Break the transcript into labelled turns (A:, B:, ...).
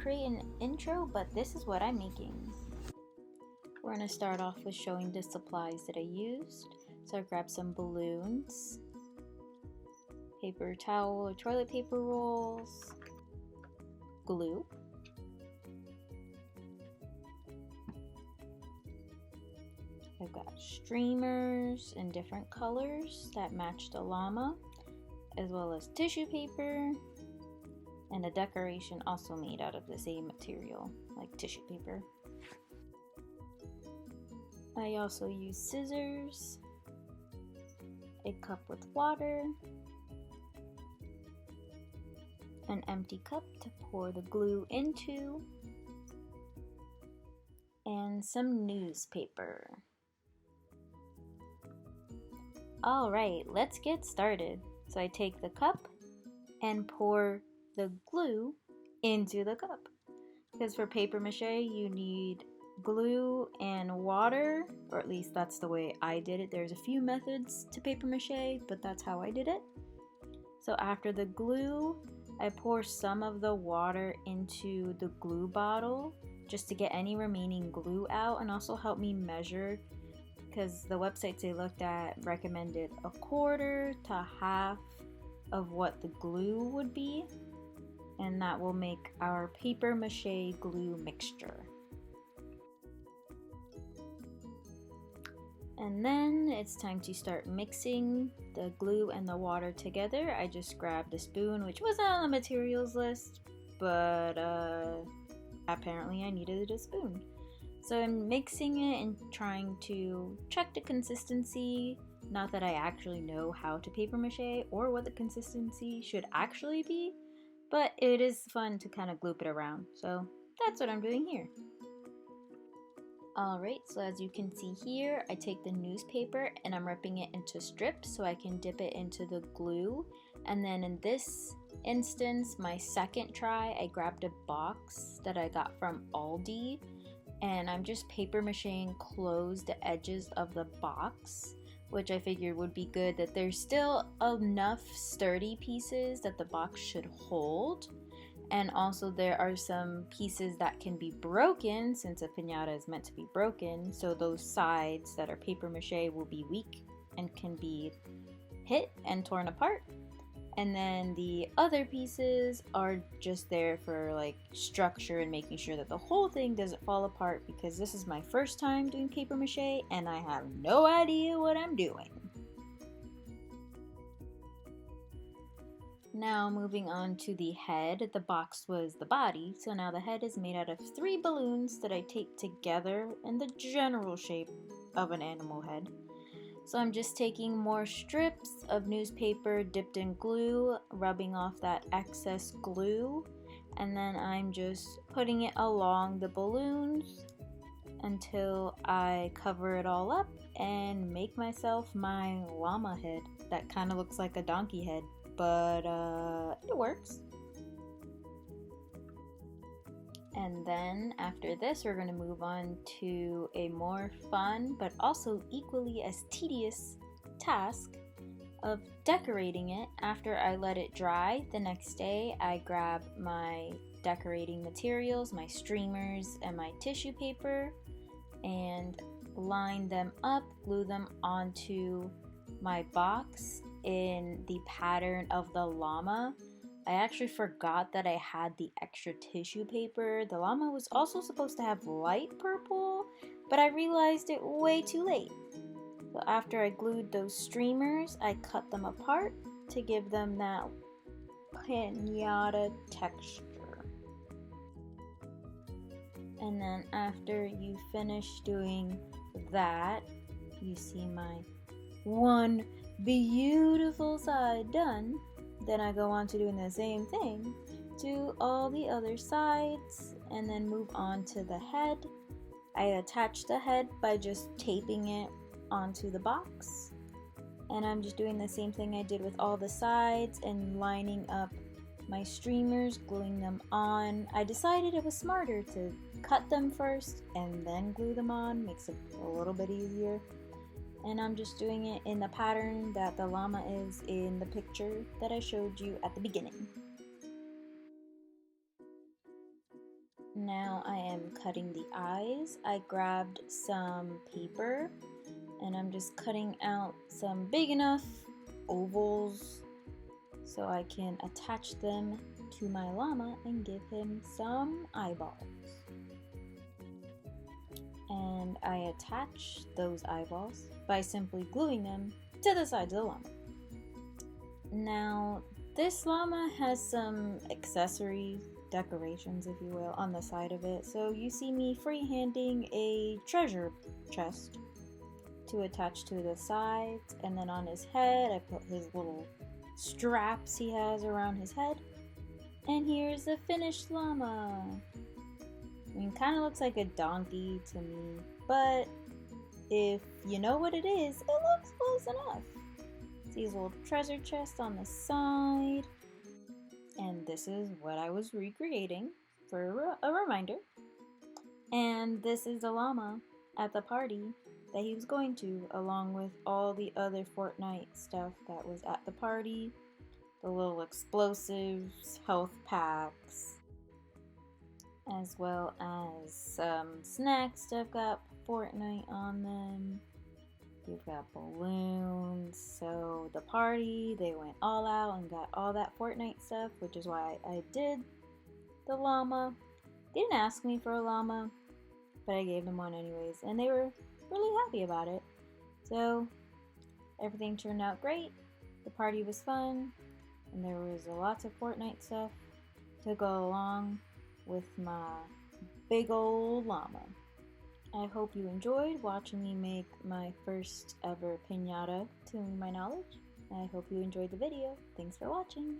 A: create an intro, but this is what I'm making. We're going to start off with showing the supplies that I used. So I grabbed some balloons, paper towel or toilet paper rolls, glue, I've got streamers in different colors that match the llama, as well as tissue paper, and a decoration also made out of the same material, like tissue paper. I also use scissors, a cup with water, an empty cup to pour the glue into, and some newspaper. Alright, let's get started. So I take the cup and pour the glue into the cup. Because for paper mache you need glue and water, or at least that's the way I did it. There's a few methods to paper mache, but that's how I did it. So after the glue, I pour some of the water into the glue bottle just to get any remaining glue out, and also help me measure, because the websites I looked at recommended 1/4 to half of what the glue would be, and that will make our paper mache glue mixture. And then it's time to start mixing the glue and the water together. I just grabbed a spoon, which wasn't on the materials list, but apparently I needed a spoon. So I'm mixing it and trying to check the consistency. Not that I actually know how to paper mache or what the consistency should actually be, but it is fun to kind of gloop it around. So that's what I'm doing here. Alright, so as you can see here, I take the newspaper and I'm ripping it into strips so I can dip it into the glue. And then in this instance, my second try, I grabbed a box that I got from Aldi, and I'm just paper macheing closed the edges of the box, which I figured would be good, that there's still enough sturdy pieces that the box should hold. And also there are some pieces that can be broken, since a piñata is meant to be broken, so those sides that are paper mache will be weak and can be hit and torn apart. And then the other pieces are just there for like structure and making sure that the whole thing doesn't fall apart, because this is my first time doing paper mache and I have no idea what I'm doing. Now moving on to the head. The box was the body, so now the head is made out of 3 balloons that I taped together in the general shape of an animal head. So I'm just taking more strips of newspaper dipped in glue, rubbing off that excess glue, and then I'm just putting it along the balloons until I cover it all up and make myself my llama head that kind of looks like a donkey head, but it works. And then after this, we're going to move on to a more fun but also equally as tedious task of decorating it. After I let it dry the next day, I grab my decorating materials, my streamers and my tissue paper, and line them up, glue them onto my box in the pattern of the llama. I actually forgot that I had the extra tissue paper. The llama was also supposed to have light purple, but I realized it way too late. So after I glued those streamers, I cut them apart to give them that piñata texture. And then after you finish doing that, you see my one beautiful side done. Then I go on to doing the same thing to all the other sides, and then move on to the head. I attach the head by just taping it onto the box, and I'm just doing the same thing I did with all the sides and lining up my streamers, gluing them on. I decided it was smarter to cut them first and then glue them on, makes it a little bit easier. And I'm just doing it in the pattern that the llama is in the picture that I showed you at the beginning. Now I am cutting the eyes. I grabbed some paper and I'm just cutting out some big enough ovals so I can attach them to my llama and give him some eyeballs. And I attach those eyeballs by simply gluing them to the sides of the llama. Now, this llama has some accessories, decorations if you will, on the side of it. So you see me freehanding a treasure chest to attach to the sides, and then on his head I put his little straps he has around his head. And here's the finished llama. I mean, kind of looks like a donkey to me, but if you know what it is, it looks close enough. See his little treasure chest on the side. And this is what I was recreating for a reminder. And this is the llama at the party that he was going to, along with all the other Fortnite stuff that was at the party. The little explosives, health packs, as well as some snacks that have got Fortnite on them. You've got balloons. So the party, they went all out and got all that Fortnite stuff, which is why I did the llama. They didn't ask me for a llama, but I gave them one anyways, and they were really happy about it. So everything turned out great. The party was fun, and there was lots of Fortnite stuff to go along with my big old llama. I hope you enjoyed watching me make my first ever piñata to my knowledge. I hope you enjoyed the video. Thanks for watching.